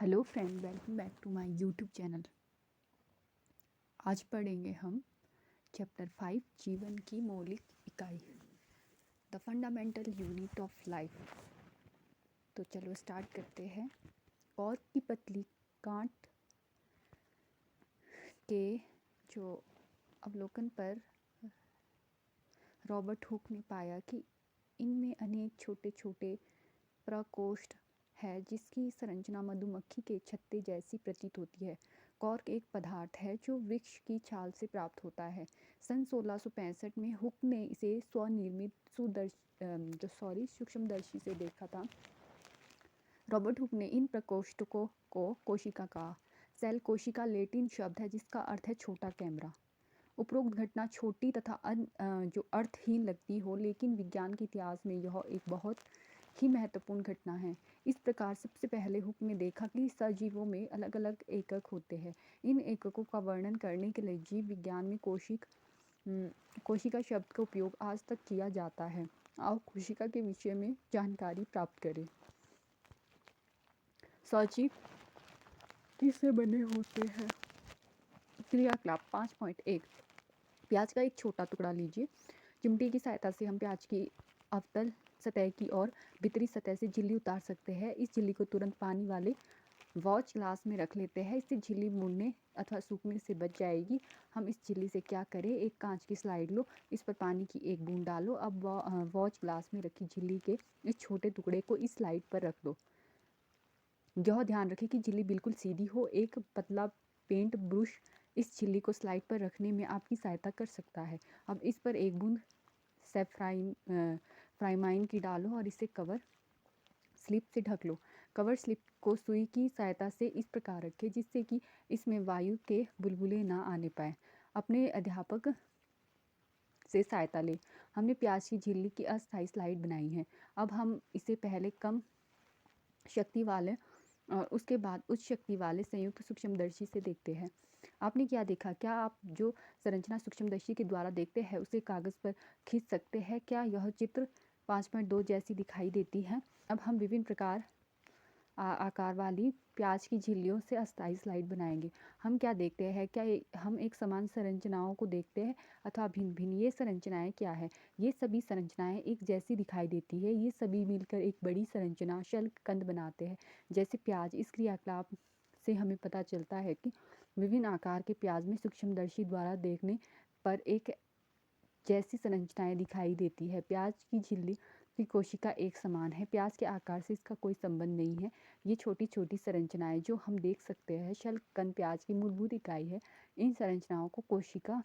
Hello friend, welcome back to my YouTube channel. आज पढ़ेंगे हम चैप्टर 5 जीवन की मौलिक इकाई, the fundamental unit of life. तो चलो स्टार्ट करते हैं। कॉर्क की पतली गांठ के जो अवलोकन पर रॉबर्ट हुक ने पाया कि इनमें अनेक छोटे छोटे प्रकोष्ठ है जिसकी संरचना मधुमक्खी के छत्ते जैसी प्रतीत होती है। कॉर्क एक पदार्थ है जो वृक्ष की छाल से प्राप्त होता है। सन 1665 में हुक ने इसे स्वनिर्मित सूक्ष्मदर्शी से देखा था। रॉबर्ट हुक ने इन प्रकोष्ठों को कोशिका कहा। सेल कोशिका लैटिन शब्द है जिसका अर्थ है छोटा कैमरा। उपरोक्त घटना छोटी तथा जो अर्थहीन लगती हो, लेकिन विज्ञान के इतिहास में यह एक बहुत ही महत्वपूर्ण घटना है। इस प्रकार सबसे पहले हुक ने देखा कि सजीवों में अलग अलग एकक होते हैं। इन एककों का वर्णन करने के लिए जीव विज्ञान में कोशिका शब्द का उपयोग आज तक किया जाता है। आओ कोशिका के विषय में जानकारी प्राप्त करें। सजीव किससे बने होते हैं? क्रियाकलाप 5.1। प्याज का एक छोटा टुकड़ा लीजिए। चिमटी की सहायता से हम प्याज की अवतल सतह की और भीतरी सतह से झिल्ली उतार सकते हैं। इस झिल्ली को तुरंत पानी वाले वॉच ग्लास में रख लेते हैं। इससे झिल्ली मुड़ने अथवा सूखने से बच जाएगी। हम इस झिल्ली से क्या करें? एक कांच की स्लाइड लो, इस पर पानी की एक बूंद डालो। अब वॉच ग्लास में रखी झिल्ली के इस छोटे टुकड़े को इस स्लाइड पर रख दो। यह ध्यान रखें कि झिल्ली बिल्कुल सीधी हो। एक पतला पेंट ब्रश इस झिल्ली को स्लाइड पर रखने में आपकी सहायता कर सकता है। अब इस पर एक बूंद फ्राइमाइन की डालो और इसे कवर स्लिप से ढक लो। कवर स्लिप को सुई की सहायता से इस प्रकार रखें जिससे कि इसमें वायु के बुलबुले ना आने पाए। अपने अध्यापक से सहायता लें। हमने प्याज की झिल्ली की अस्थायी स्लाइड बनाई है। अब हम इसे पहले कम शक्ति वाले और उसके बाद उच्च शक्ति वाले संयुक्त सूक्ष्मदर्शी से देखते हैं। आपने क्या देखा? क्या आप जो संरचना सूक्ष्मदर्शी के द्वारा देखते हैं उसे कागज पर खींच सकते हैं? क्या यह चित्र 5.2 जैसी दिखाई देती है? अब हम विभिन्न प्रकार आकार वाली प्याज की झिल्लियों से अस्थायी स्लाइड बनाएंगे। हम क्या देखते हैं? क्या हम एक समान संरचनाओं को देखते हैं अथवा भिन्न भिन्न? ये संरचनाएं क्या है? ये सभी संरचनाएं एक जैसी दिखाई देती है। ये सभी मिलकर एक बड़ी संरचना शल्ककंद बनाते हैं जैसे प्याज। इस क्रियाकलाप से हमें पता चलता है कि विभिन्न आकार के प्याज में सूक्ष्मदर्शी द्वारा देखने पर एक जैसी संरचनाएं दिखाई देती है। प्याज की झिल्ली की कोशिका एक समान है। प्याज के आकार से इसका कोई संबंध नहीं है। ये छोटी छोटी संरचनाएं जो हम देख सकते हैं शल्ककंद प्याज की मूलभूत इकाई है। इन संरचनाओं को कोशिका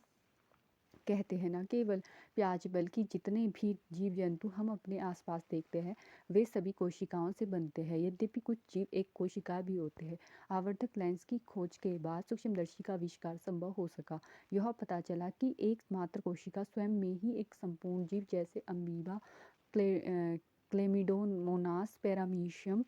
कहते हैं। न केवल प्याज बल्कि जितने भी जीव जंतु हम अपने आसपास देखते हैं वे सभी कोशिकाओं से बनते हैं। यद्यपि कुछ जीव एक कोशिका भी होते हैं। आवर्धक लेंस की खोज के बाद सूक्ष्मदर्शी का आविष्कार संभव हो सका। यह पता चला कि एक मात्र कोशिका स्वयं में ही एक संपूर्ण जीव जैसे अमीबा, क्लेमिडोमोनास, पैरामीशियम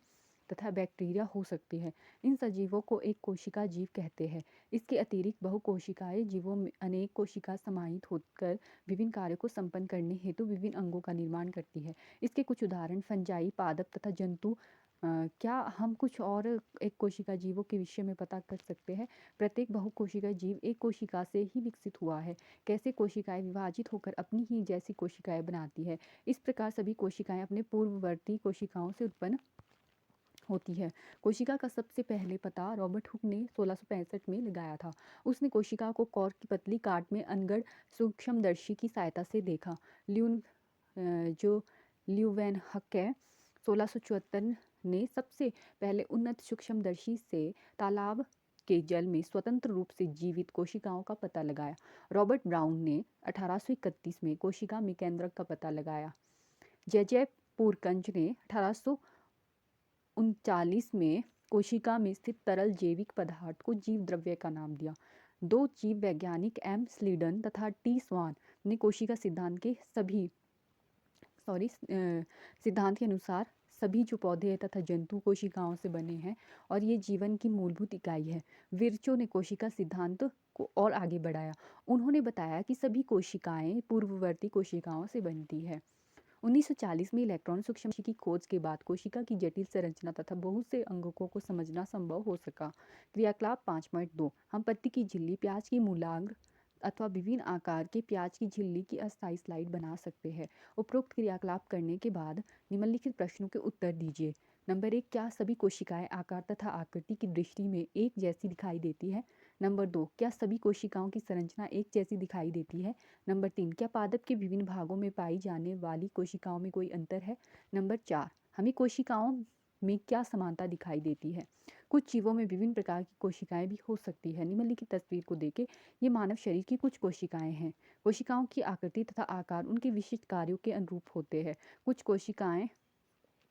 तथा बैक्टीरिया हो सकती है। इन सजीवों को एक कोशिका जीव कहते हैं। इसके अतिरिक्त बहुकोशिकाएं जीवों में अनेक कोशिका समाहित होकर विभिन्न कार्यों को संपन्न करने हेतु विभिन्न अंगों का निर्माण करती है। इसके कुछ उदाहरण फंजाई, पादप तथा जंतु। क्या हम कुछ और एक कोशिका जीवों के विषय में पता कर सकते हैं? प्रत्येक बहुकोशिका जीव एक कोशिका से ही विकसित हुआ है। कैसे कोशिकाएं विभाजित होकर अपनी ही जैसी कोशिकाएं बनाती है। इस प्रकार सभी कोशिकाएं अपने पूर्ववर्ती कोशिकाओं से उत्पन्न होती है। कोशिका का सबसे पहले पता रॉबर्ट हुक ने 1665 में लगाया था। उसने कोशिका को कॉर्क की पतली काट में अनगढ़ सूक्ष्मदर्शी की सहायता से देखा। ल्यूवेनहके 1674 ने सबसे पहले उन्नत सूक्ष्मदर्शी से तालाब के जल में स्वतंत्र रूप से जीवित कोशिकाओं का पता लगाया। रॉबर्ट ब्राउन ने 1831 में कोशिका में केंद्रक का पता लगाया। जे पूरकंज ने 1839 में कोशिका में स्थित तरल जैविक पदार्थ को जीव द्रव्य का नाम दिया। दो जीव वैज्ञानिक एम स्लीडन तथा टी स्वान ने कोशिका सिद्धांत के अनुसार सभी जो पौधे तथा जंतु कोशिकाओं से बने हैं और ये जीवन की मूलभूत इकाई है। विर्चो ने कोशिका सिद्धांत को और आगे बढ़ाया। उन्होंने बताया कि सभी कोशिकाएं पूर्ववर्ती कोशिकाओं से बनती है। 1940 में इलेक्ट्रॉन सूक्ष्म की खोज के बाद कोशिका की जटिल संरचना तथा बहुत से अंगकों को समझना संभव हो सका। क्रियाकलाप 5.2 हम पत्ती की झिल्ली, प्याज की मूलाग्र अथवा विभिन्न आकार के प्याज की झिल्ली की अस्थायी स्लाइड बना सकते हैं। उपरोक्त क्रियाकलाप करने के बाद निम्नलिखित प्रश्नों के उत्तर दीजिए। नंबर 1, क्या सभी कोशिकाएं आकार तथा आकृति की दृष्टि में एक जैसी दिखाई देती है? नंबर 2, क्या सभी कोशिकाओं की संरचना एक जैसी दिखाई देती है? नंबर 3, क्या पादप के विभिन्न भागों में पाई जाने वाली कोशिकाओं में कोई अंतर है? नंबर 4, हमें कोशिकाओं में क्या समानता दिखाई देती है? कुछ जीवों में विभिन्न प्रकार की कोशिकाएं भी हो सकती है। निम्नलिखित तस्वीर को देखें, ये मानव शरीर की कुछ कोशिकाएं हैं। कोशिकाओं की आकृति तथा आकार उनके विशिष्ट कार्यों के अनुरूप होते हैं। कुछ कोशिकाएं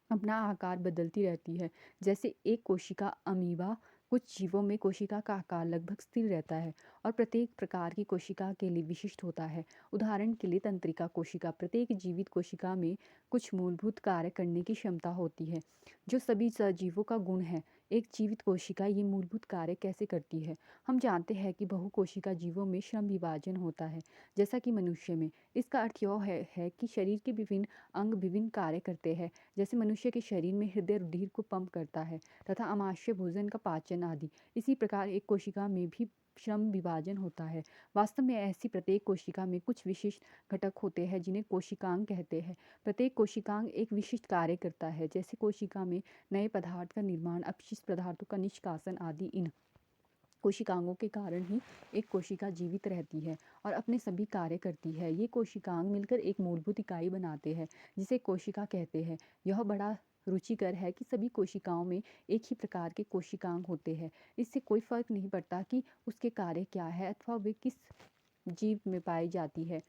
अपना आकार बदलती रहती है, जैसे एक कोशिका अमीबा। कुछ जीवों में कोशिका का आकार लगभग स्थिर रहता है और प्रत्येक प्रकार की कोशिका के लिए विशिष्ट होता है। उदाहरण के लिए तंत्रिका कोशिका, प्रत्येक जीवित कोशिका में कुछ मूलभूत कार्य करने की क्षमता होती है जो सभी सजीवों का गुण है। एक जीवित कोशिका ये मूलभूत कार्य कैसे करती है? हम जानते हैं कि बहुकोशिका जीवों में श्रम विभाजन होता है, जैसा कि मनुष्य में। इसका अर्थ यह है कि शरीर के विभिन्न अंग विभिन्न कार्य करते हैं, जैसे मनुष्य के शरीर में हृदय रुधिर को पंप करता है तथा आमाशय भोजन का पाचन आदि। इसी प्रकार एक कोशिका में भी श्रम विभाजन होता है। वास्तव में ऐसी प्रत्येक कोशिका में कुछ विशिष्ट घटक होते हैं जिन्हें कोशिकांग कहते हैं। प्रत्येक कोशिकांग एक विशिष्ट कार्य करता है, जैसे कोशिका में नए पदार्थ का निर्माण, अपशिष्ट पदार्थों का निष्कासन आदि। इन कोशिकांगों के कारण ही एक कोशिका जीवित रहती है और अपने सभी कार्य करती है। ये कोशिकांग मिलकर एक मूलभूत इकाई बनाते हैं जिसे कोशिका कहते हैं। यह बड़ा रुचिकर है कि सभी कोशिकाओं में एक ही प्रकार के कोशिकांग होते हैं। इससे कोई फर्क नहीं पड़ता कि उसके कार्य क्या है अथवा वे किस जीव में पाई जाती है।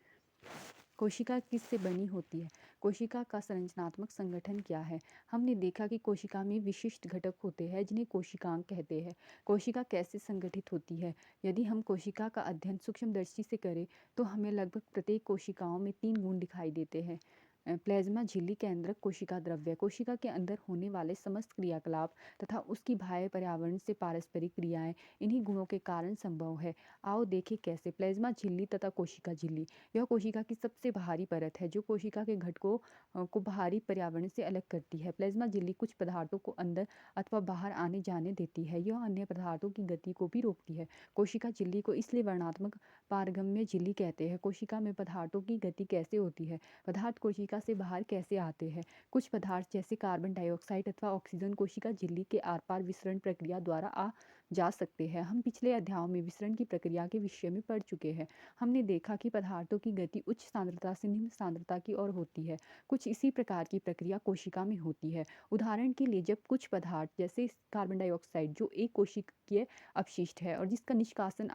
कोशिका किससे बनी होती है? कोशिका का संरचनात्मक संगठन क्या है? हमने देखा कि कोशिका में विशिष्ट घटक होते हैं जिन्हें कोशिकांग कहते हैं। कोशिका कैसे संगठित होती है? यदि हम कोशिका का अध्ययन सूक्ष्मदर्शी से करें तो हमें लगभग प्रत्येक कोशिकाओं में 3 गुण दिखाई देते हैं। प्लाज्मा झिल्ली केंद्रक कोशिका द्रव्य, कोशिका के अंदर होने वाले समस्त क्रियाकलाप तथा उसकी बाह्य पर्यावरण से पारस्परिक क्रियाएं इन्हीं गुणों के कारण संभव है। आओ देखें कैसे। प्लाज्मा झिल्ली तथा कोशिका झिल्ली, यह कोशिका की सबसे बाहरी परत है जो कोशिका के घटकों को बाहरी पर्यावरण से अलग करती है। प्लाज्मा झिल्ली कुछ पदार्थों को अंदर अथवा बाहर आने जाने देती है। यह अन्य पदार्थों की गति को भी रोकती है। कोशिका झिल्ली को इसलिए वर्णात्मक पारगम्य झिल्ली कहते हैं। कोशिका में पदार्थों की गति कैसे होती है? पदार्थ कोशिका से बाहर कैसे आते हैं? कुछ पदार्थ जैसे कार्बन डाइऑक्साइड अथवा ऑक्सीजन कोशिका झिल्ली के आर पार विसरण प्रक्रिया द्वारा आ जा सकते हैं। हम पिछले अध्यायों में विसरण की प्रक्रिया के विषय में पढ़ चुके हैं। हमने देखा कि पदार्थों की गति उच्च सांद्रता से निम्न सांद्रता की ओर होती है। कुछ इसी प्रकार की प्रक्रिया कोशिका में होती है। उदाहरण के लिए, जब कुछ पदार्थ जैसे कार्बन डाइऑक्साइड, जो एक कोशिकीय अपशिष्ट है और जिसका निष्कासन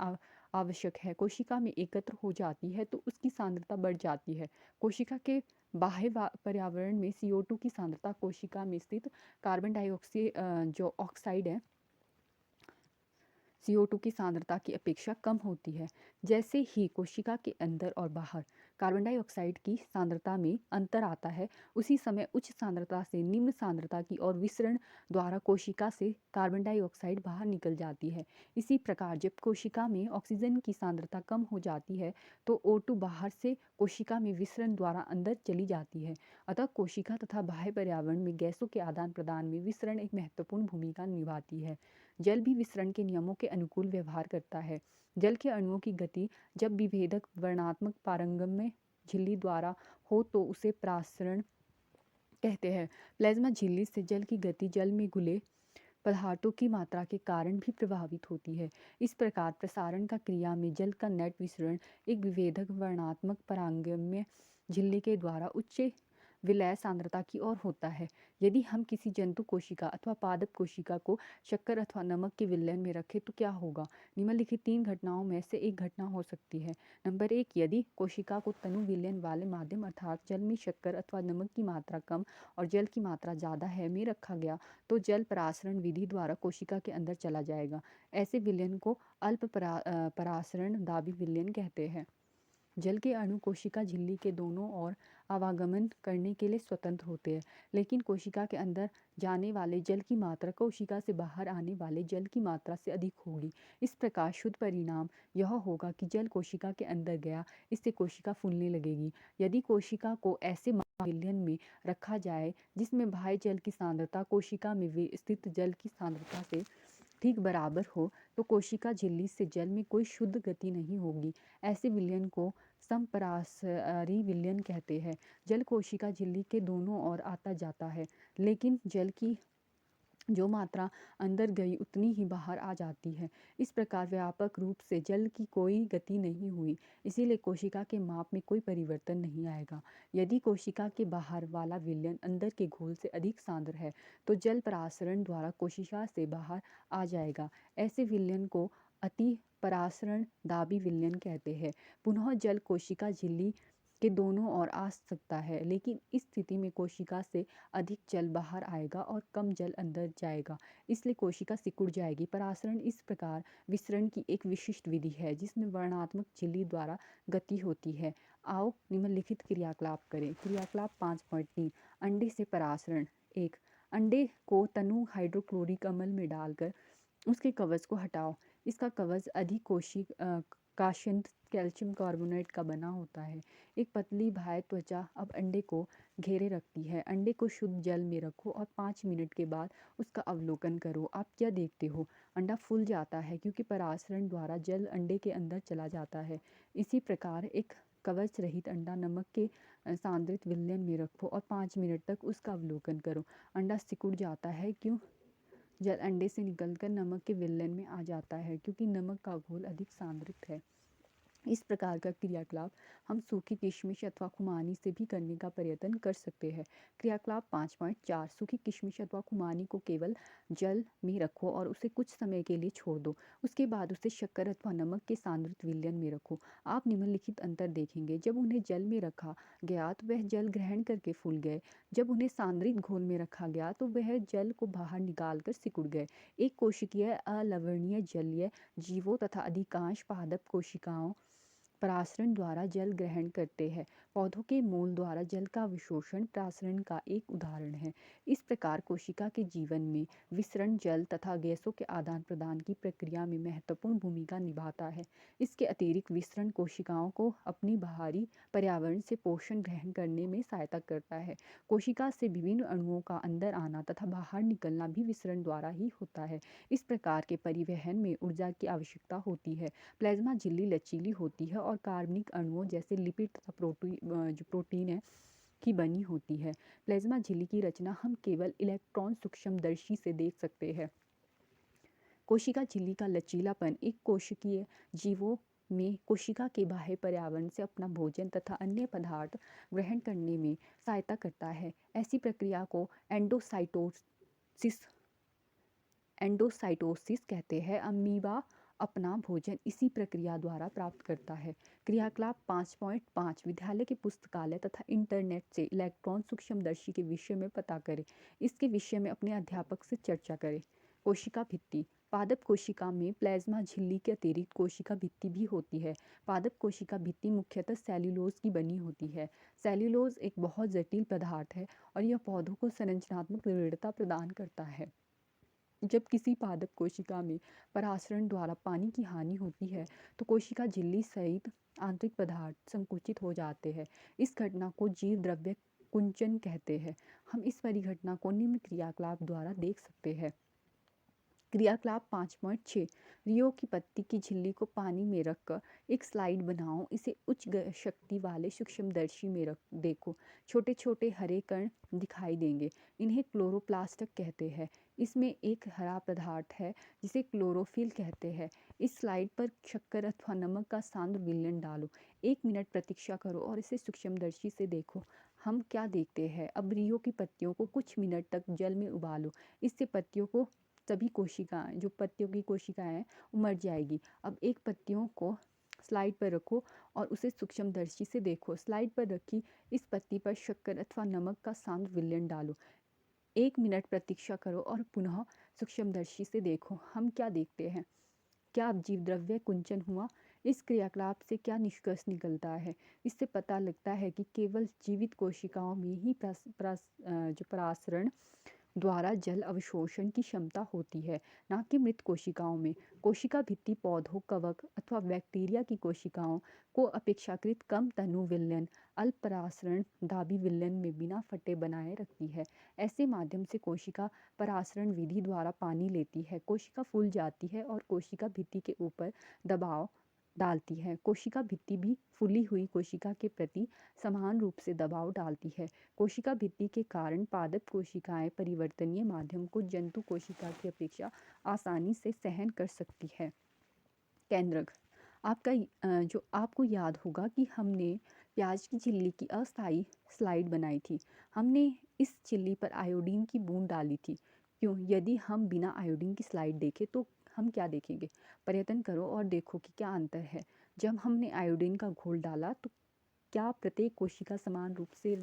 आवश्यक है, कोशिका में एकत्र हो जाती है तो उसकी सांद्रता बढ़ जाती है। कोशिका के बाह्य पर्यावरण में CO2 की सांद्रता कोशिका में स्थित कार्बन डाइऑक्साइड जो ऑक्साइड है, CO2 की सांद्रता की अपेक्षा कम होती है। जैसे ही कोशिका के अंदर और बाहर कार्बन डाइऑक्साइड की सांद्रता में अंतर आता है, उसी समय उच्च सांद्रता से निम्न सांद्रता की ओर विसरण द्वारा कोशिका से कार्बन डाइऑक्साइड बाहर निकल जाती है। इसी प्रकार जब कोशिका में ऑक्सीजन की सांद्रता कम हो जाती है तो O2 बाहर से कोशिका में विसरण द्वारा अंदर चली जाती है। अतः कोशिका तथा बाह्य पर्यावरण में गैसों के आदान प्रदान में विसरण एक महत्वपूर्ण भूमिका निभाती है। जल भी विसरण के नियमों के अनुकूल व्यवहार करता है। जल के अणुओं की गति जब विभेदक वर्णात्मक पारगम्य झिल्ली द्वारा हो तो उसे प्रासरण कहते हैं। प्लाज्मा झिल्ली से जल की गति जल में घुले पदार्थों की मात्रा के कारण भी प्रभावित होती है। इस प्रकार प्रसारण का क्रिया में जल का नेट विसरण एक विभेदक वर्णात्मक पारगम्य झिल्ली के द्वारा उच्च विलय सांद्रता की ओर होता है। यदि हम किसी जंतु कोशिका अथवा पादप कोशिका को शक्कर अथवा नमक के विलयन में रखें तो क्या होगा? निम्नलिखित 3 घटनाओं में से एक घटना हो सकती है। नंबर 1, यदि कोशिका को तनु विलयन वाले माध्यम अर्थात जल में शक्कर अथवा नमक की मात्रा कम और जल की मात्रा ज़्यादा है में रखा गया तो जल परासरण विधि द्वारा कोशिका के अंदर चला जाएगा। ऐसे विलयन को अल्प परासरण दाबी विलयन कहते हैं। जल के अणु कोशिका झिल्ली के दोनों ओर आवागमन करने के लिए स्वतंत्र होते हैं, लेकिन कोशिका के अंदर जाने वाले जल की मात्रा कोशिका से बाहर आने वाले जल की मात्रा से अधिक होगी। इस प्रकार शुद्ध परिणाम यह होगा कि जल कोशिका के अंदर गया, इससे कोशिका फूलने लगेगी। यदि कोशिका को ऐसे विलयन में रखा जाए जिसमें बाह्य जल की सांद्रता कोशिका में स्थित जल की सांद्रता से ठीक बराबर हो, तो कोशिका झिल्ली से जल में कोई शुद्ध गति नहीं होगी। ऐसे विलयन को समपरासरी विलयन कहते हैं। जल कोशिका झिल्ली के दोनों ओर आता जाता है, लेकिन जल की जो मात्रा अंदर गई उतनी ही बाहर आ जाती है। इस प्रकार व्यापक रूप से जल की कोई गति नहीं हुई, इसीलिए कोशिका के माप में कोई परिवर्तन नहीं आएगा। यदि कोशिका के बाहर वाला विलयन अंदर के घोल से अधिक सांद्र है, तो जल परासरण द्वारा कोशिका से बाहर आ जाएगा। ऐसे विलयन को अति परासरण दाबी विलयन कहते हैं। पुनः जल कोशिका झिल्ली के दोनों ओर आ सकता है, लेकिन इस स्थिति में कोशिका से अधिक जल बाहर आएगा और कम जल अंदर जाएगा, इसलिए कोशिका सिकुड़ जाएगी। परासरण इस प्रकार विसरण की एक विशिष्ट विधि है जिसमें वर्णनात्मक झिल्ली द्वारा गति होती है। आओ निम्नलिखित क्रियाकलाप करें। क्रियाकलाप 5.3 अंडे से परासरण। 1. अंडे को तनु हाइड्रोक्लोरिक अम्ल में डालकर उसके कवच को हटाओ। इसका कवच अधिक कांस्य कैल्शियम कार्बोनेट का बना होता है। एक पतली बाह्य त्वचा अब अंडे को घेरे रखती है। अंडे को शुद्ध जल में रखो और 5 मिनट के बाद उसका अवलोकन करो। आप क्या देखते हो? अंडा फूल जाता है क्योंकि परासरण द्वारा जल अंडे के अंदर चला जाता है। इसी प्रकार एक कवच रहित अंडा नमक के सांद्रित विलयन में रखो और 5 मिनट तक उसका अवलोकन करो। अंडा सिकुड़ जाता है क्यों? जल अंडे से निकलकर नमक के विलयन में आ जाता है क्योंकि नमक का घोल अधिक सांद्रित है। इस प्रकार का क्रियाकलाप हम सूखी किशमिश अथवा खुमानी से भी करने का प्रयत्न कर सकते हैं। क्रियाकलाप 5.4 सूखी किशमिश अथवा खुमानी को केवल जल में रखो और उसे कुछ समय के लिए छोड़ दो। उसके बाद उसे शक्कर अथवा नमक के सांद्रित विलयन में रखो। आप निम्नलिखित अंतर देखेंगे। जब उन्हें जल में रखा गया तो वह जल ग्रहण करके फूल गए। जब उन्हें सांद्रित घोल में रखा गया तो वह जल को बाहर निकाल कर सिकुड़ गए। एक कोशिकीय अलवणीय जलीय जीवों तथा अधिकांश पादप कोशिकाओं परासरण द्वारा जल ग्रहण करते हैं। पौधों के मूल द्वारा जल का अवशोषण परासरण का एक उदाहरण है। इस प्रकार कोशिका के जीवन में विसरण जल तथा गैसों के आदान प्रदान की प्रक्रिया में महत्वपूर्ण भूमिका निभाता है। इसके अतिरिक्त विसरण कोशिकाओं को अपनी बाहरी पर्यावरण से पोषण ग्रहण करने में सहायता करता है। कोशिका से विभिन्न अणुओं का अंदर आना तथा बाहर निकलना भी विसरण द्वारा ही होता है। इस प्रकार के परिवहन में ऊर्जा की आवश्यकता होती है। प्लाज्मा झिल्ली लचीली होती है और कार्बनिक अणुओं जैसे लिपिड तथा प्रोटीन है की बनी होती है। प्लाज्मा झिल्ली की रचना हम केवल इलेक्ट्रॉन सूक्ष्मदर्शी से देख सकते हैं। कोशिका झिल्ली का लचीलापन एक कोशिकीय जीवों में कोशिका के बाह्य पर्यावरण से अपना भोजन तथा अन्य पदार्थ ग्रहण करने में सहायता करता है। ऐसी प्रक्रिया को एंडोसाइटोसिस कहते हैं। अमीबा अपना भोजन इसी प्रक्रिया द्वारा प्राप्त करता है। क्रियाकलाप 5.5 विद्यालय के पुस्तकालय तथा इंटरनेट से इलेक्ट्रॉन सूक्ष्मदर्शी के विषय में पता करें। इसके विषय में अपने अध्यापक से चर्चा करें। कोशिका भित्ति। पादप कोशिका में प्लाज्मा झिल्ली के अतिरिक्त कोशिका भित्ति भी होती है। पादप कोशिका भित्ति मुख्यतः सेल्यूलोज की बनी होती है। सेल्यूलोज एक बहुत जटिल पदार्थ है और यह पौधों को संरचनात्मक दृढ़ता प्रदान करता है। जब किसी पादप कोशिका में परासरण द्वारा पानी की हानि होती है तो कोशिका झिल्ली सहित आंतरिक पदार्थ संकुचित हो जाते हैं। इस घटना को जीव द्रव्य कुंचन कहते हैं। हम इस परिघटना को निम्न क्रियाकलाप द्वारा देख सकते हैं। क्रियाकलाप 5.6 रियो की पत्ती की झिल्ली को पानी में रखकर एक स्लाइड बनाओ। इसे उच्च शक्ति वाले सूक्ष्मदर्शी में देखो। छोटे छोटे हरे कण दिखाई देंगे। इन्हें क्लोरोप्लास्ट कहते हैं। इसमें एक हरा पदार्थ है जिसे क्लोरोफिल कहते हैं। इस स्लाइड पर शक्कर अथवा नमक का सांद्र विलयन डालो। 1 मिनट प्रतीक्षा करो और इसे सूक्ष्मदर्शी से देखो। हम क्या देखते हैं? अब रियो की पत्तियों को कुछ मिनट तक जल में उबालो। इससे पत्तियों को सभी कोशिकाएं जो पत्तियों की कोशिकाएं हैं वो मर जाएगी। अब एक पत्तियों को स्लाइड पर रखो और उसे सूक्ष्मदर्शी से देखो। स्लाइड पर रखी इस पत्ती पर शक्कर अथवा नमक का सांद्र विलयन डालो। 1 मिनट प्रतीक्षा करो और पुनः सूक्ष्मदर्शी से देखो। हम क्या देखते हैं? क्या अब जीवद्रव्य कुंचन हुआ? इस क्रियाकलाप से क्या निष्कर्ष निकलता है? इससे पता लगता है कि केवल जीवित कोशिकाओं में ही जो परासरण द्वारा जल अवशोषण की क्षमता होती है, ना कि मृत कोशिकाओं में। कोशिका भित्ति पौधों, कवक अथवा बैक्टीरिया की कोशिकाओं को अपेक्षाकृत कम तनु विलयन, अल्प परासरण दाबी विलयन में बिना फटे बनाए रखती है। ऐसे माध्यम से कोशिका परासरण विधि द्वारा पानी लेती है, कोशिका फूल जाती है और कोशिका भित्ति के ऊपर दबाव डालती है। कोशिका भित्ति भी फूली हुई कोशिका के प्रति समान रूप से दबाव डालती है। कोशिका भित्ति के कारण पादप कोशिकाएं परिवर्तनीय माध्यम को जंतु कोशिका की अपेक्षा आसानी से सहन कर सकती है। केंद्रक जो आपको याद होगा कि हमने प्याज की झिल्ली की अस्थायी स्लाइड बनाई थी। हमने इस झिल्ली पर आयोडीन की बूंद डाली थी। क्यों? यदि हम बिना आयोडीन की स्लाइड देखें तो हम क्या देखेंगे? प्रयत्न करो और देखो कि क्या अंतर है। जब हमने आयोडीन का घोल डाला तो क्या प्रत्येक कोशिका समान रूप से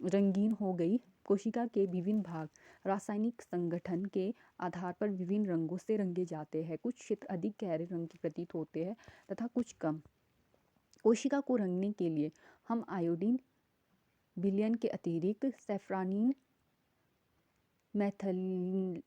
रंगीन हो गई? कोशिका के विभिन्न भाग रासायनिक संगठन के आधार पर विभिन्न रंगों से रंगे जाते हैं। कुछ क्षेत्र अधिक गहरे रंग के प्रतीत होते हैं तथा कुछ कम। कोशिका को रंगने के लिए हम आयोडीन विलयन के अतिरिक्त सैफरानीन, मैथिलीन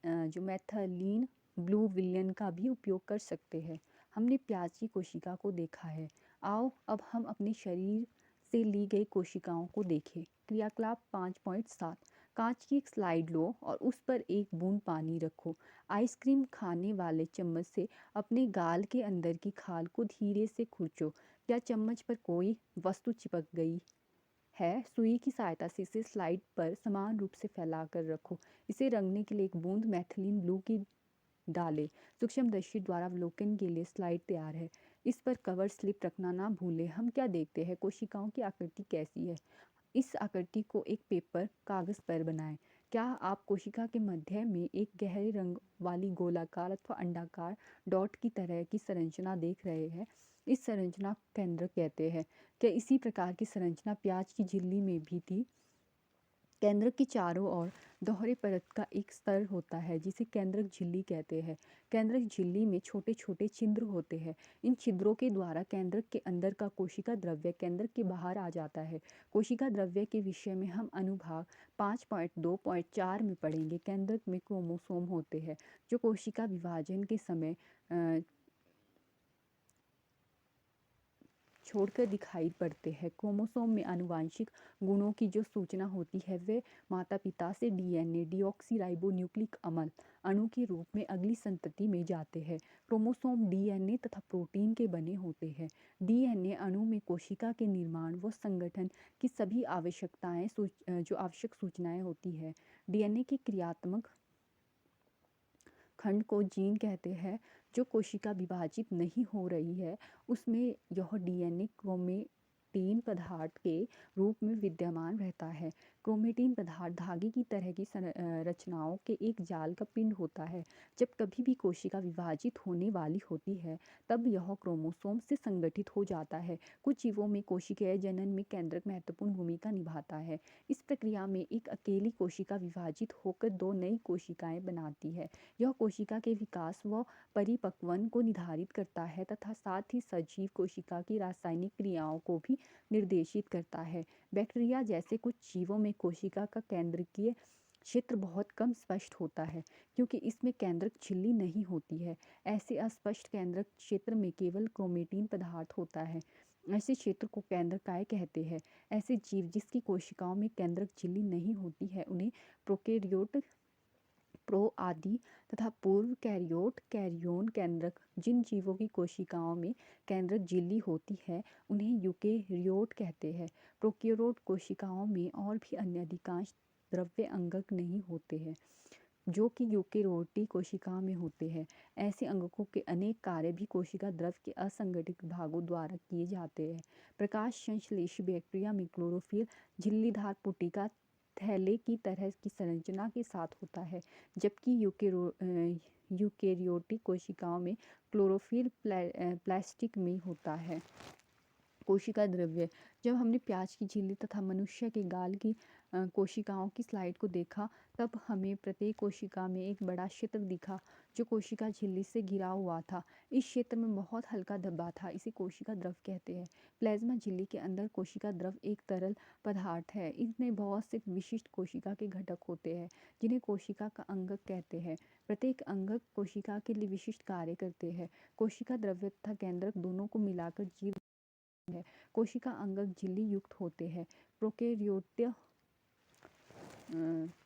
ब्लू विलयन का भी उपयोग कर सकते हैं। हमने प्याज की कोशिका को देखा है। आओ अब हम अपने शरीर से ली गई कोशिकाओं को देखें। क्रियाकलाप 5.7। कांच की एक स्लाइड लो और उस पर एक बूंद पानी रखो। आइसक्रीम खाने वाले चम्मच से अपने गाल के अंदर की खाल को धीरे से खुरचो। क्या चम्मच पर कोई वस्तु चिपक गई है? सुई की सहायता से इसे स्लाइड पर समान रूप से फैलाकर रखो। इसे रंगने के लिए एक बूंद मैथिलीन ब्लू की डालें। सूक्ष्मदर्शी द्वारा अवलोकन के लिए स्लाइड तैयार है। इस पर कवर स्लिप रखना ना भूलें। हम क्या देखते हैं? कोशिकाओं की आकृति कैसी है? इस आकृति को एक पेपर कागज पर बनाएं। क्या आप कोशिका के मध्य में एक गहरे रंग वाली गोलाकार अथवा अंडाकार डॉट की तरह की संरचना देख रहे हैं? इस संरचना को केंद्रक कहते हैं। क्या इसी प्रकार की संरचना प्याज की झिल्ली में भी थी? केंद्रक के चारों ओर दोहरे परत का एक स्तर होता है जिसे केंद्रक झिल्ली कहते हैं। केंद्रक झिल्ली में छोटे छोटे छिद्र होते हैं। इन छिद्रों के द्वारा केंद्रक के अंदर का कोशिका द्रव्य केंद्रक के बाहर आ जाता है। कोशिका द्रव्य के विषय में हम अनुभाग 5.2.4 में पढ़ेंगे। केंद्रक में क्रोमोसोम होते हैं जो कोशिका विभाजन के समय छोड़कर दिखाई पड़ते हैं। क्रोमोसोम में आनुवांशिक गुणों की जो सूचना होती है वे माता पिता से डीएनए डीऑक्सीराइबोन्यूक्लिक अणु के रूप में अगली संतति में जाते हैं। क्रोमोसोम डीएनए तथा प्रोटीन के बने होते हैं। डीएनए अणु में कोशिका के निर्माण व संगठन की सभी जो आवश्यक सूचनाएं होती है। डीएनए के क्रियात्मक खंड को जीन कहते हैं। जो कोशिका विभाजित नहीं हो रही है उसमें यह डीएनए क्रोमेटिन पदार्थ के रूप में विद्यमान रहता है। क्रोमेटिन पदार्थ धागे की तरह की रचनाओं के एक जाल का पिंड होता है। जब कभी भी कोशिका विभाजित होने वाली होती है तब यह क्रोमोसोम से संगठित हो जाता है। कुछ जीवों में कोशिकीय जनन में केंद्रक महत्वपूर्ण भूमिका निभाता है। इस प्रक्रिया में एक अकेली कोशिका विभाजित होकर दो नई कोशिकाएं बनाती है। यह कोशिका के विकास व परिपक्वन को निर्धारित करता है तथा साथ ही सजीव कोशिका की रासायनिक क्रियाओं को भी निर्देशित करता है। बैक्टीरिया जैसे कुछ जीवों में कोशिका का केंद्रकीय क्षेत्र बहुत कम स्पष्ट होता है क्योंकि इसमें केंद्रक झिल्ली नहीं होती है। ऐसे अस्पष्ट केंद्रक क्षेत्र में केवल क्रोमेटिन पदार्थ होता है। ऐसे क्षेत्र को केंद्रकाय कहते हैं। ऐसे जीव जिसकी कोशिकाओं में केंद्रक झिल्ली नहीं होती है उन्हें प्रोकैरियोट प्रो आदि तथा पूर्व कैरियोट कैरियोन केंद्रक। जिन जीवों की कोशिकाओं में केंद्रक झिल्ली होती है उन्हें यूकेरियोट कहते हैं। प्रोकैरियोट कोशिकाओं में और भी अन्य अधिकांश द्रव्य अंगक नहीं होते हैं जो कि यूकेरियोटिक कोशिकाओं में होते हैं। ऐसे अंगकों के अनेक कार्य भी कोशिका द्रव के असंगठित भागों द्वारा किए जाते हैं। प्रकाश संश्लेषी बैक्टीरिया में क्लोरोफिल झिल्लीदार पुटिका थैले की तरह की संरचना के साथ होता है जबकि यूकेरियोटिक कोशिकाओं में क्लोरोफिल प्लास्टिक में होता है। कोशिका द्रव्य। जब हमने प्याज की झिल्ली तथा मनुष्य के गाल की कोशिकाओं की स्लाइड को देखा तब हमें प्रत्येक कोशिका में एक बड़ा क्षेत्र दिखा जो कोशिका झिल्ली से घिरा हुआ था। इस क्षेत्र में बहुत हल्का धब्बा था, इसे कोशिका द्रव कहते हैं। प्लाज्मा झिल्ली के अंदर कोशिका द्रव एक तरल पदार्थ है। इसमें बहुत से विशिष्ट कोशिका के घटक होते हैं जिन्हें कोशिका का अंगक कहते हैं। प्रत्येक अंगक कोशिका के लिए विशिष्ट कार्य करते हैं। कोशिका द्रव्य तथा केंद्रक दोनों को मिलाकर जीव है। कोशिका अंगक झिल्ली युक्त होते हैं।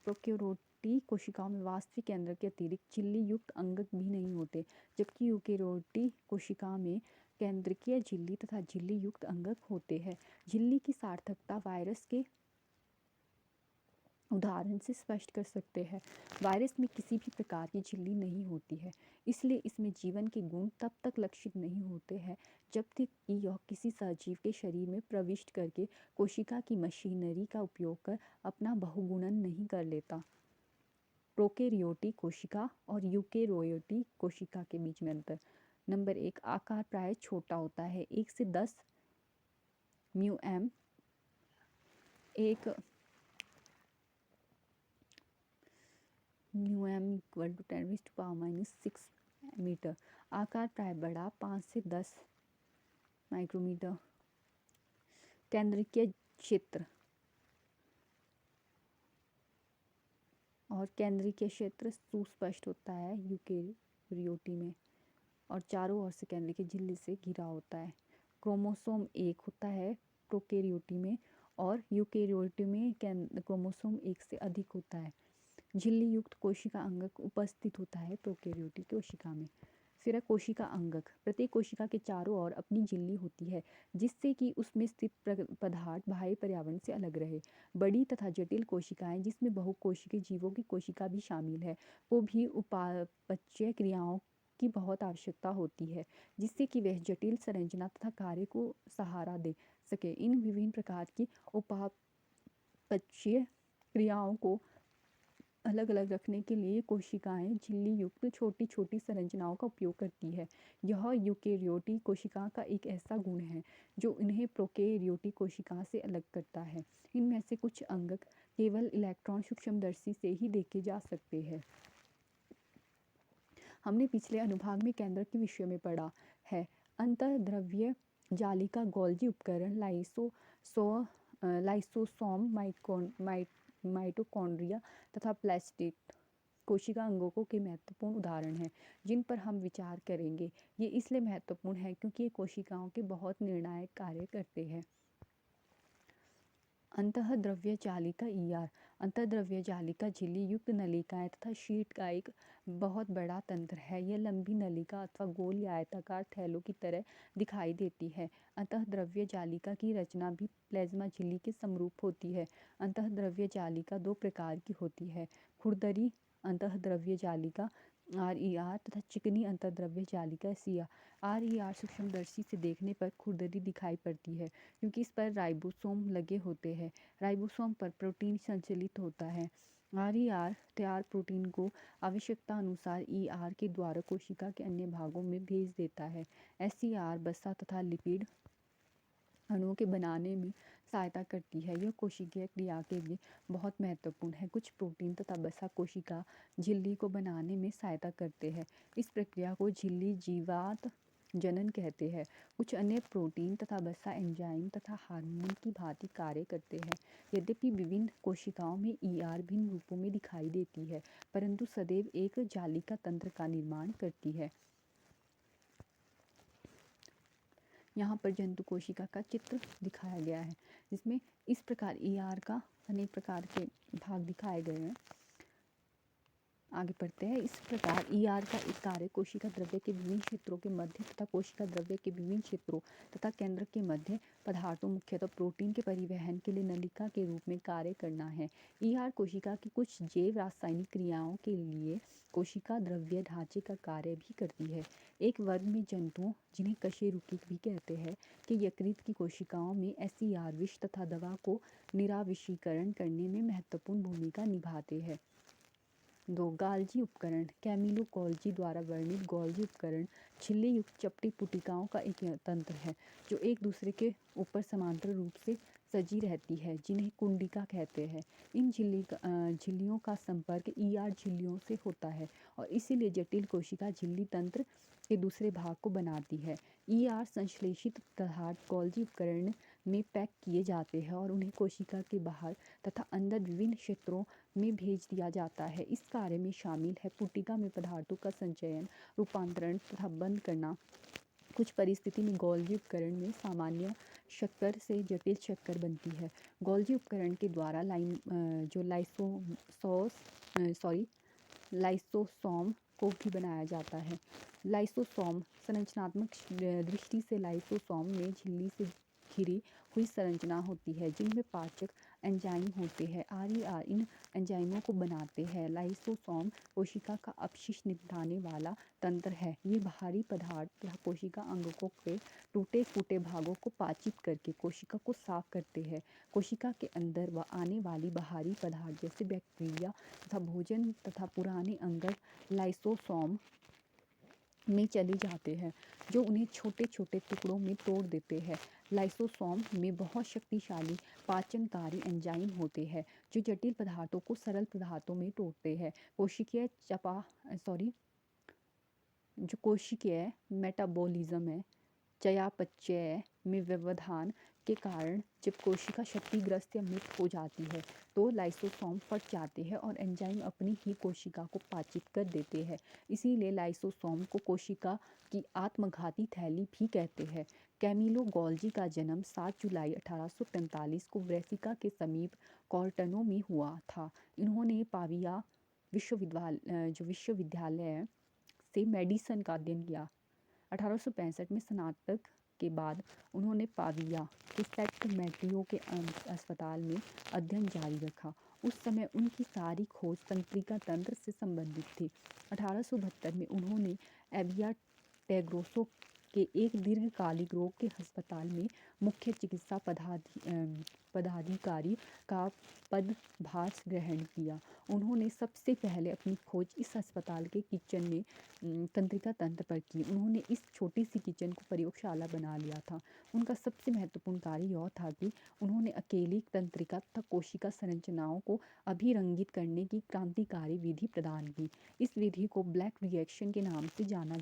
प्रोकैरियोटी कोशिकाओं में वास्तविक केंद्रक के अतिरिक्त झिल्ली युक्त अंगक भी नहीं होते, जबकि यूकेरियोटी कोशिका में केंद्रकीय झिल्ली तथा झिल्ली युक्त अंगक होते हैं। झिल्ली की सार्थकता वायरस के उदाहरण से स्पष्ट कर सकते हैं। वायरस में किसी भी प्रकार की झिल्ली नहीं होती है, इसलिए इसमें जीवन के गुण तब तक लक्षित नहीं होते हैं जब तक कि यह किसी सजीव के शरीर में प्रविष्ट करके कोशिका की मशीनरी का उपयोग कर अपना बहुगुणन नहीं कर लेता। प्रोकैरियोटी कोशिका और यूकेरियोटी कोशिका के बीच में अंतर। नंबर 1, आकार प्राय छोटा होता है, 1 से 10 म्यूएम इक्वल टू 10⁻⁻⁶ मीटर। आकार प्राय बड़ा, 5 से 10 माइक्रोमीटर। केंद्रकीय क्षेत्र सुस्पष्ट होता है यूकेरियोटी में और चारों ओर से केंद्रकीय झिल्ली से घिरा होता है। क्रोमोसोम 1 होता है प्रोकैरियोटी में और यूकेरियोटी में क्रोमोसोम 1 से अधिक होता है। झिल्ली युक्त कोशिका अंगक उपस्थित होता है प्रोकैरियोटी कोशिका में। फिर है कोशिका अंगक। प्रत्येक कोशिका के चारों ओर अपनी झिल्ली होती है जिससे कि उसमें स्थित पदार्थ बाह्य पर्यावरण से अलग रहे। बड़ी तथा जटिल कोशिकाएं, जिसमें बहुकोशिकीय जीवों की कोशिका भी शामिल है, को भी उपापचय क्रियाओं की बहुत आवश्यकता होती है जिससे कि वह जटिल संरचना तथा कार्य को सहारा दे सके। इन विभिन्न प्रकार की उपापचय क्रियाओं को अलग अलग रखने के लिए कोशिकाएं झिल्ली युक्त छोटी छोटी संरचनाओं का उपयोग करती है। यह यूकेरियोटी कोशिका का एक ऐसा गुण है जो इन्हें प्रोकैरियोटी कोशिका से अलग करता है। इनमें से कुछ अंगक केवल इलेक्ट्रॉन सूक्ष्मदर्शी से ही देखे जा सकते हैं। हमने पिछले अनुभाग में केंद्रक के विषय में पढ़ा है। अंतर्द्रव्य जालिका गोल्जी उपकरण लाइसोसोम, माइटोकॉन्ड्रिया तथा प्लास्टिड कोशिका अंगकों के महत्वपूर्ण उदाहरण हैं जिन पर हम विचार करेंगे। ये इसलिए महत्वपूर्ण है क्योंकि ये कोशिकाओं के बहुत निर्णायक कार्य करते हैं। अंतःद्रव्य जालिका ईआर। अंतःद्रव्य जालिका झिल्ली युक्त नलिकाएं तथा शीट का एक बहुत बड़ा तंत्र है। यह लंबी नलिका अथवा गोल या आयताकार थैलों की तरह दिखाई देती है। अंतःद्रव्य जालिका की रचना भी प्लाज्मा झिल्ली के समरूप होती है। अंतःद्रव्य जालिका दो प्रकार की होती है, खुरदरी अंतःद्रव्य जालिका RER तथा चिकनी अंतःद्रव्य जालिका CR। RER सूक्ष्मदर्शी से देखने पर खुरदरी दिखाई पड़ती है क्योंकि इस पर राइबोसोम लगे होते हैं। राइबोसोम पर प्रोटीन संचलित होता है। RER तैयार प्रोटीन को आवश्यकता अनुसार ER के द्वारा कोशिका के अन्य भागों में भेज देता है। SER वसा तथा लिपिड अणुओं के बनाने में सहायता करती है। यह कोशिकीय क्रिया के लिए बहुत महत्वपूर्ण है। कुछ प्रोटीन तथा वसा कोशिका झिल्ली को बनाने में सहायता करते हैं। इस प्रक्रिया को झिल्ली जीवात जनन कहते हैं। कुछ अन्य प्रोटीन तथा वसा एंजाइम तथा हार्मोन की भांति कार्य करते हैं। यद्यपि विभिन्न कोशिकाओं में ER भिन्न रूपों में दिखाई देती है, परंतु सदैव एक जालिका तंत्र का निर्माण करती है। यहाँ पर जंतु कोशिका का चित्र दिखाया गया है जिसमें इस प्रकार ER का अनेक प्रकार के भाग दिखाए गए हैं। आगे पढ़ते हैं। इस प्रकार ER का एक कार्य कोशिका द्रव्य के विभिन्न क्षेत्रों के मध्य तथा कोशिका द्रव्य के विभिन्न क्षेत्रों तथा केंद्र के मध्य पदार्थों, मुख्यतः प्रोटीन के परिवहन के लिए नलिका के रूप में कार्य करना है। ER कोशिका की कुछ जैव रासायनिक क्रियाओं के लिए कोशिका द्रव्य ढांचे का कार्य भी करती है। एक वर्ग में जंतुओं, जिन्हें कशेरुकी भी कहते हैं, के यकृत की कोशिकाओं में SER विष तथा दवा को निराविषीकरण करने में महत्वपूर्ण भूमिका निभाते हैं। 2. गाल्जी उपकरण। कैमिलो गोल्जी द्वारा वर्णित गोल्जी उपकरण छिल्ली युक्त चपटी पुटिकाओं का एक तंत्र है जो एक दूसरे के ऊपर समांतर रूप से सजी रहती है, जिन्हें कुंडिका कहते हैं। इन झिल्लियों का संपर्क ईआर झिल्लियों से होता है और इसीलिए जटिल कोशिका झिल्ली तंत्र के दूसरे भाग को बनाती है। ईआर संश्लेषित पदार्थ गोल्जी उपकरण में पैक किए जाते हैं और उन्हें कोशिका के बाहर तथा अंदर विभिन्न क्षेत्रों में भेज दिया जाता है। इस कार्य में शामिल है पुटिका में पदार्थों का संचयन, रूपांतरण तथा बंद करना। कुछ परिस्थिति में गोल्जी उपकरण में सामान्य शक्कर से जटिल शक्कर बनती है। गोल्जी उपकरण के द्वारा लाइसोसोम को भी बनाया जाता है। लाइसोसोम संरचनात्मक दृष्टि से लाइसोसोम में झिल्ली से घिरी हुई संरचना होती है जिनमें पाचक एंजाइम होते हैं। आरईआर इन एंजाइमों को बनाते हैं। लाइसोसोम कोशिका का अपशिष्ट निपटाने वाला तंत्र है। ये बाहरी पदार्थ तथा कोशिका अंगकों के टूटे फूटे भागों को पाचित करके कोशिका को साफ करते हैं। कोशिका के अंदर आने वाली बाहरी पदार्थ जैसे बैक्टीरिया तथा भोजन तथा पुराने अंगक लाइसोसोम में चले जाते हैं जो उन्हें छोटे छोटे टुकड़ों में तोड़ देते हैं। लाइसोसोम में बहुत शक्तिशाली पाचनकारी एंजाइम होते हैं जो जटिल पदार्थों को सरल पदार्थों में तोड़ते हैं। कोशिकीय मेटाबॉलिज्म है, चयापचय में व्यवधान के कारण जब कोशिका क्षतिग्रस्त या मृत हो जाती है तो लाइसोसोम फट जाते हैं और एंजाइम अपनी ही कोशिका को पाचित कर देते हैं। इसीलिए लाइसोसोम को कोशिका की आत्मघाती थैली भी कहते हैं। कैमिलो गोल्जी का जन्म 7 जुलाई 1845 को ब्रेसिका के समीप कॉर्टनो में हुआ था। इन्होंने पाविया विश्वविद्यालय से मेडिसिन का अध्ययन किया। 1865 में स्नातक के बाद उन्होंने पाविया के सेंट मैटियो के अस्पताल में अध्ययन जारी रखा। उस समय उनकी सारी खोज तंत्रिका तंत्र से संबंधित थी। 1872 में उन्होंने एबिया टेग्रोसो के एक दीर्घकालिक रोग के अस्पताल में मुख्य चिकित्सा पदाधिकारी का पदभार ग्रहण किया। उन्होंने सबसे पहले अपनी खोज इस अस्पताल के किचन में तंत्रिका तंत्र पर की। उन्होंने इस छोटी सी किचन को प्रयोगशाला बना लिया था। उनका सबसे महत्वपूर्ण कार्य यह था कि उन्होंने अकेली तंत्रिका तथा कोशिका संरचनाओं को अभिरंगित करने की क्रांतिकारी विधि प्रदान की। इस विधि को ब्लैक रिएक्शन के नाम से जाना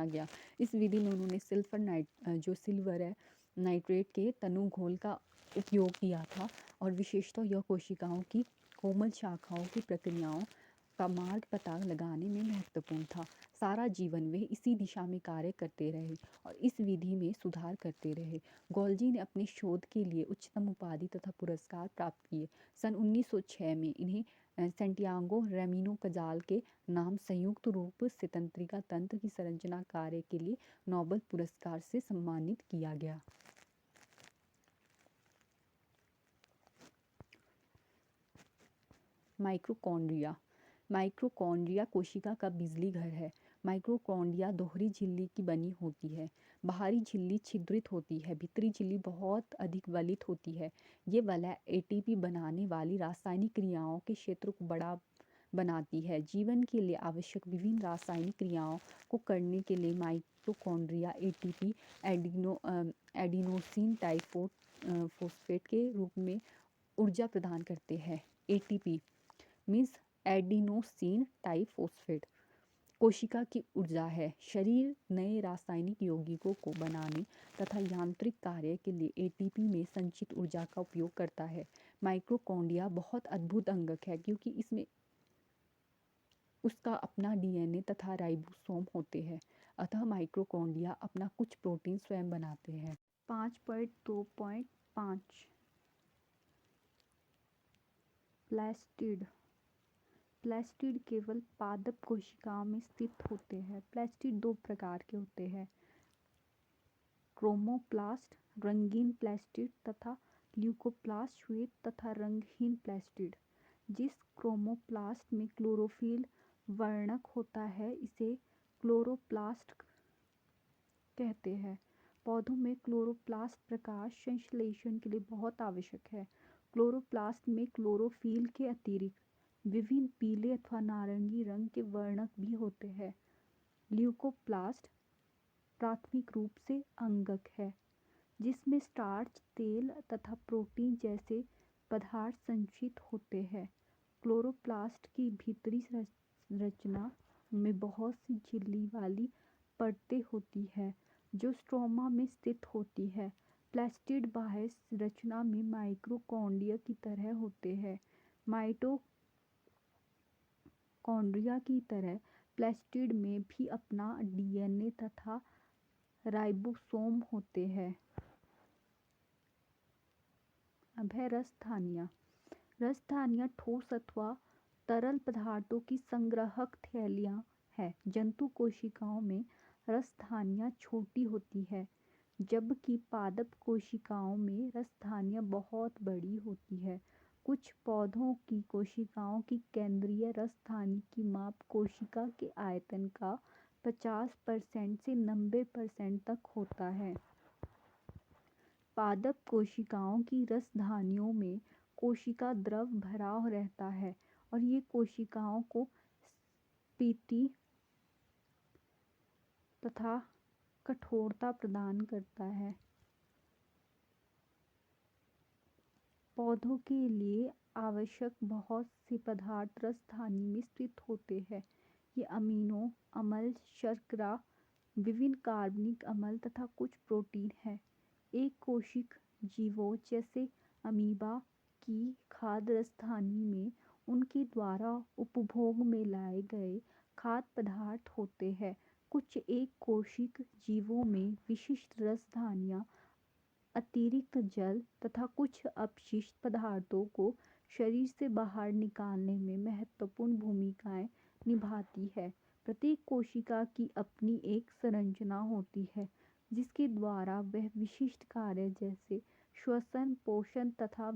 गया। इस विधि में उन्होंने सिल्वर नाइट्रेट के तनु घोल का उपयोग किया था और विशेषतः यह कोशिकाओं की कोमल शाखाओं की प्रक्रियाओं का मार्ग पता लगाने में महत्वपूर्ण था। सारा जीवन वे इसी दिशा में कार्य करते रहे और इस विधि में सुधार करते रहे। गोल्जी ने अपने शोध के लिए उच्चतम उपाधि तथा पुरस्कार प्राप्त किए। सन 1906 में इन्हें सैंटियागो रेमिनो कजाल के नाम संयुक्त रूप से तंत्रिका तंत्र की संरचना कार्य के लिए नोबेल पुरस्कार से सम्मानित किया गया। माइक्रोकॉन्ड्रिया कोशिका का बिजली घर है। माइक्रोकॉन्ड्रिया दोहरी झिल्ली की बनी होती है। बाहरी झिल्ली छिद्रित होती है, भीतरी झिल्ली बहुत अधिक वलित होती है। ये वलय एटीपी बनाने वाली रासायनिक क्रियाओं के क्षेत्र को बड़ा बनाती है। जीवन के लिए आवश्यक विभिन्न रासायनिक क्रियाओं को करने के लिए माइटोकॉन्ड्रिया एटीपी एडिनोसिन ट्राइफॉस्फेट के रूप में ऊर्जा प्रदान करते हैं। एटीपी मीन्स एडिनोसिन ट्राइफॉस्फेट कोशिका की ऊर्जा है। शरीर नए रासायनिक यौगिकों को बनाने तथा यांत्रिक कार्य के लिए एटीपी में संचित ऊर्जा का उपयोग करता है। माइटोकॉन्ड्रिया बहुत अद्भुत अंगक है क्योंकि इसमें उसका अपना डीएनए तथा राइबोसोम होते हैं। अतः माइटोकॉन्ड्रिया अपना कुछ प्रोटीन स्वयं बनाते हैं। 5.2.5 प्लास्टिड केवल पादप कोशिकाओं में स्थित होते हैं। प्लास्टिड दो प्रकार के होते हैं, क्रोमोप्लास्ट रंगीन प्लास्टिड तथा ल्यूकोप्लास्ट श्वेत तथा रंगहीन प्लास्टिड। जिस क्रोमोप्लास्ट में क्लोरोफिल वर्णक होता है इसे क्लोरोप्लास्ट कहते हैं। पौधों में क्लोरोप्लास्ट प्रकाश संश्लेषण के लिए बहुत आवश्यक है। क्लोरोप्लास्ट में क्लोरोफिल के अतिरिक्त विभिन्न पीले अथवा नारंगी रंग के वर्णक भी होते हैं। ल्यूकोप्लास्ट प्राथमिक रूप से अंगक है, जिसमें स्टार्च, तेल तथा प्रोटीन जैसे पदार्थ संचित होते हैं। क्लोरोप्लास्ट की भीतरी रचना में बहुत सी झिल्ली वाली परतें होती है, जो स्ट्रोमा में स्थित होती है। प्लास्टिड बाह्य रचना में माइटोकॉन्ड्रिया की तरह होते हैं। माइटोकॉन्ड्रिया की तरह प्लास्टिड में भी अपना डीएनए तथा राइबोसोम होते हैं। अब है रसधानियाँ। रसधानियाँ ठोस अथवा तरल पदार्थों की संग्राहक थैलियाँ हैं। जंतु कोशिकाओं में रसधानियाँ छोटी होती है, जबकि पादप कोशिकाओं में रसधानियाँ बहुत बड़ी होती है। कुछ पौधों की कोशिकाओं की केंद्रीय रसधानी की माप कोशिका के आयतन का 50% से 90% तक होता है। पादप कोशिकाओं की रसधानियों में कोशिका द्रव भरा रहता है और ये कोशिकाओं को स्फीति तथा कठोरता प्रदान करता है। पौधों के लिए आवश्यक बहुत से पदार्थ रसधानी में स्थित होते हैं। ये अमीनो अम्ल, शर्करा, विभिन्न कार्बनिक अम्ल तथा कुछ प्रोटीन हैं। एक कोशिक जीवों जैसे अमीबा की खाद्य रसधानी में उनके द्वारा उपभोग में लाए गए खाद्य पदार्थ होते हैं। कुछ एक कोशिक जीवों में विशिष्ट रसधानियाँ अतिरिक्त जल तथा कुछ अपशिष्ट पदार्थों को शरीर से बाहर निकालने में महत्वपूर्ण भूमिकाएं निभाती है। प्रत्येक कोशिका की अपनी एक संरचना होती है, जिसके द्वारा वह विशिष्ट कार्य जैसे श्वसन, पोषण तथा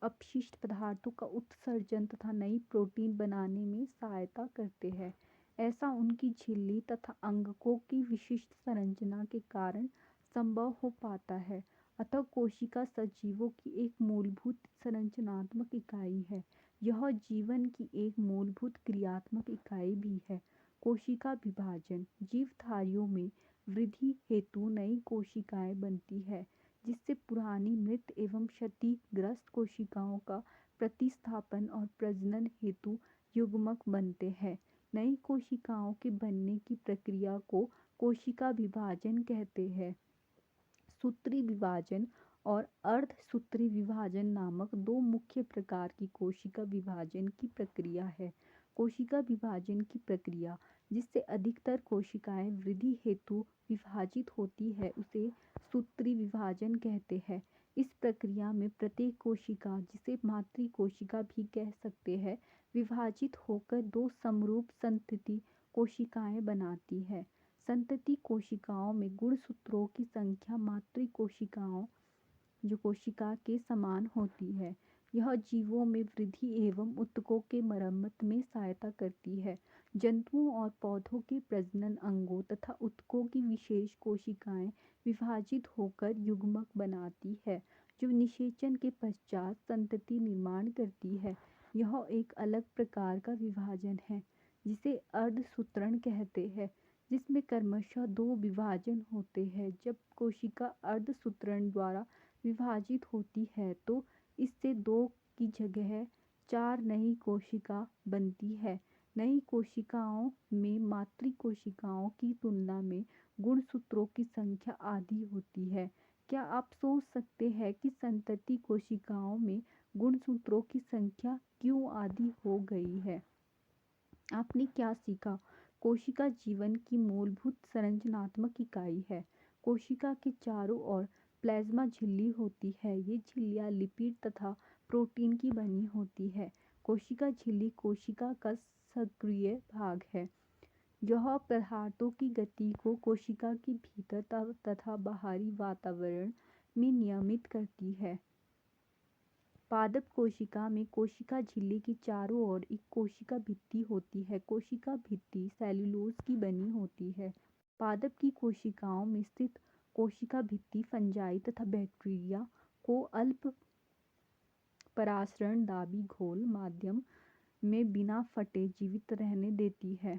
अपशिष्ट पदार्थों का उत्सर्जन तथा नई प्रोटीन बनाने में सहायता करते हैं। ऐसा उनकी झिल्ली तथा अंगकों की विशिष्ट संरचना के कारण संभव हो पाता है। अतः कोशिका सजीवों की एक मूलभूत संरचनात्मक इकाई है। यह जीवन की एक मूलभूत क्रियात्मक इकाई भी है। कोशिका विभाजन जीवधारियों में वृद्धि हेतु नई कोशिकाएं बनती है, जिससे पुरानी मृत एवं क्षतिग्रस्त कोशिकाओं का प्रतिस्थापन और प्रजनन हेतु युग्मक बनते हैं। नई कोशिकाओं के बनने की प्रक्रिया को कोशिका विभाजन कहते हैं। सूत्री विभाजन और अर्धसूत्री विभाजन नामक दो मुख्य प्रकार की कोशिका विभाजन की प्रक्रिया है। कोशिका विभाजन की प्रक्रिया जिससे अधिकतर कोशिकाएं वृद्धि हेतु विभाजित होती है, उसे सूत्री विभाजन कहते हैं। इस प्रक्रिया में प्रत्येक कोशिका, जिसे मातृ कोशिका भी कह सकते हैं, विभाजित होकर दो समरूप संतति कोशिकाएं बनाती है। संतति कोशिकाओं में गुणसूत्रों की संख्या मातृ कोशिकाओं जो कोशिका के समान होती है। यह जीवों में वृद्धि एवं ऊतकों के मरम्मत में सहायता करती है। जंतुओं और पौधों के प्रजनन अंगों तथा ऊतकों की विशेष कोशिकाएं विभाजित होकर युग्मक बनाती है, जो निषेचन के पश्चात संतति निर्माण करती है। यह एक अलग प्रकार का विभाजन है, जिसे अर्धसूत्रण कहते हैं, जिसमें क्रमशः दो विभाजन होते हैं। जब कोशिका अर्धसूत्रण द्वारा विभाजित होती है तो इससे दो की जगह चार नई कोशिका बनती है। नई कोशिकाओं में मातृ कोशिकाओं की तुलना में गुणसूत्रों की संख्या आधी होती है। क्या आप सोच सकते हैं कि संतति कोशिकाओं में गुणसूत्रों की संख्या क्यों आधी हो गई है? आपने क्या सीखा? कोशिका जीवन की मूलभूत संरचनात्मक इकाई है। कोशिका के चारों ओर प्लाज्मा झिल्ली होती है। ये झिल्लियाँ लिपिड तथा प्रोटीन की बनी होती है। कोशिका झिल्ली कोशिका का सक्रिय भाग है। यह पदार्थों की गति को कोशिका के भीतर तथा बाहरी वातावरण में नियमित करती है। पादप कोशिका में कोशिका झिल्ली के चारों ओर एक कोशिका भित्ति होती है। कोशिका भित्ति सेल्यूलोज की बनी होती है। पादप की कोशिकाओं में स्थित कोशिका भित्ति फंजाई तथा बैक्टीरिया को अल्प परासरण दाबी घोल माध्यम में बिना फटे जीवित रहने देती है।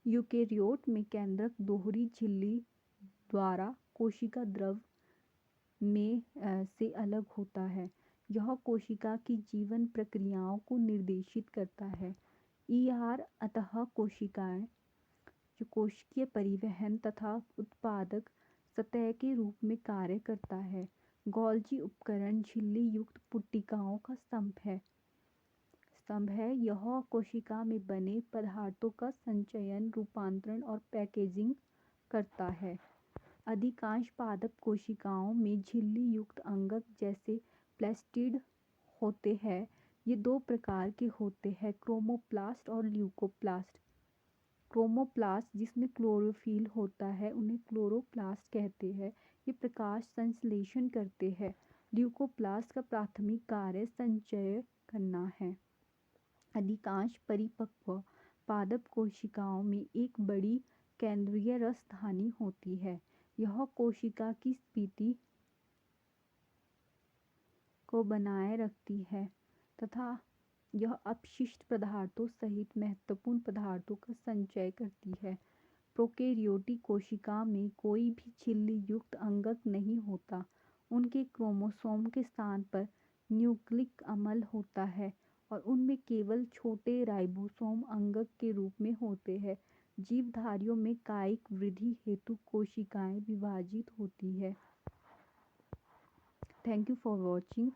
यूकेरियोट में केंद्रक दोहरी झिल्ली द्वारा कोशिका द्रव में से अलग होता है। यह कोशिका की जीवन प्रक्रियाओं को निर्देशित करता है। अतः कोशिकाएं जो कोशिकीय परिवहन तथा उत्पादक सतह के रूप में कार्य करता है। गोल्जी उपकरण झिल्ली युक्त पुट्टिकाओं का स्तंभ है। यह कोशिका में बने पदार्थों का संचयन, रूपांतरण और पैकेजिंग करता है। अधिकांश पादप कोशिकाओं में झिल्ली युक्त अंगक जैसे प्लास्टिड होते हैं। ये दो प्रकार के होते हैं, क्रोमोप्लास्ट और ल्यूकोप्लास्ट। क्रोमोप्लास्ट जिसमें क्लोरोफिल होता है उन्हें क्लोरोप्लास्ट कहते हैं। ये प्रकाश संश्लेषण करते हैं। ल्यूकोप्लास्ट का प्राथमिक कार्य संचय करना है। अधिकांश परिपक्व पादप कोशिकाओं में एक बड़ी केंद्रीय रसधानी होती है। यह कोशिका की स्थिति को बनाए रखती है तथा यह अपशिष्ट पदार्थों सहित महत्वपूर्ण पदार्थों का संचय करती है। प्रोकैरियोटिक कोशिका में कोई भी झिल्ली युक्त अंगक नहीं होता। उनके क्रोमोसोम के स्थान पर न्यूक्लिक अम्ल होता है और उनमें केवल छोटे राइबोसोम अंगक के रूप में होते हैं। जीवधारियों में कायिक वृद्धि हेतु कोशिकाएं विभाजित होती है। Thank you for watching.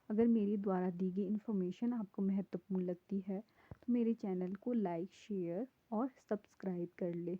अगर मेरे द्वारा दी गई इन्फॉर्मेशन आपको महत्वपूर्ण लगती है तो मेरे चैनल को लाइक, शेयर और सब्सक्राइब कर ले।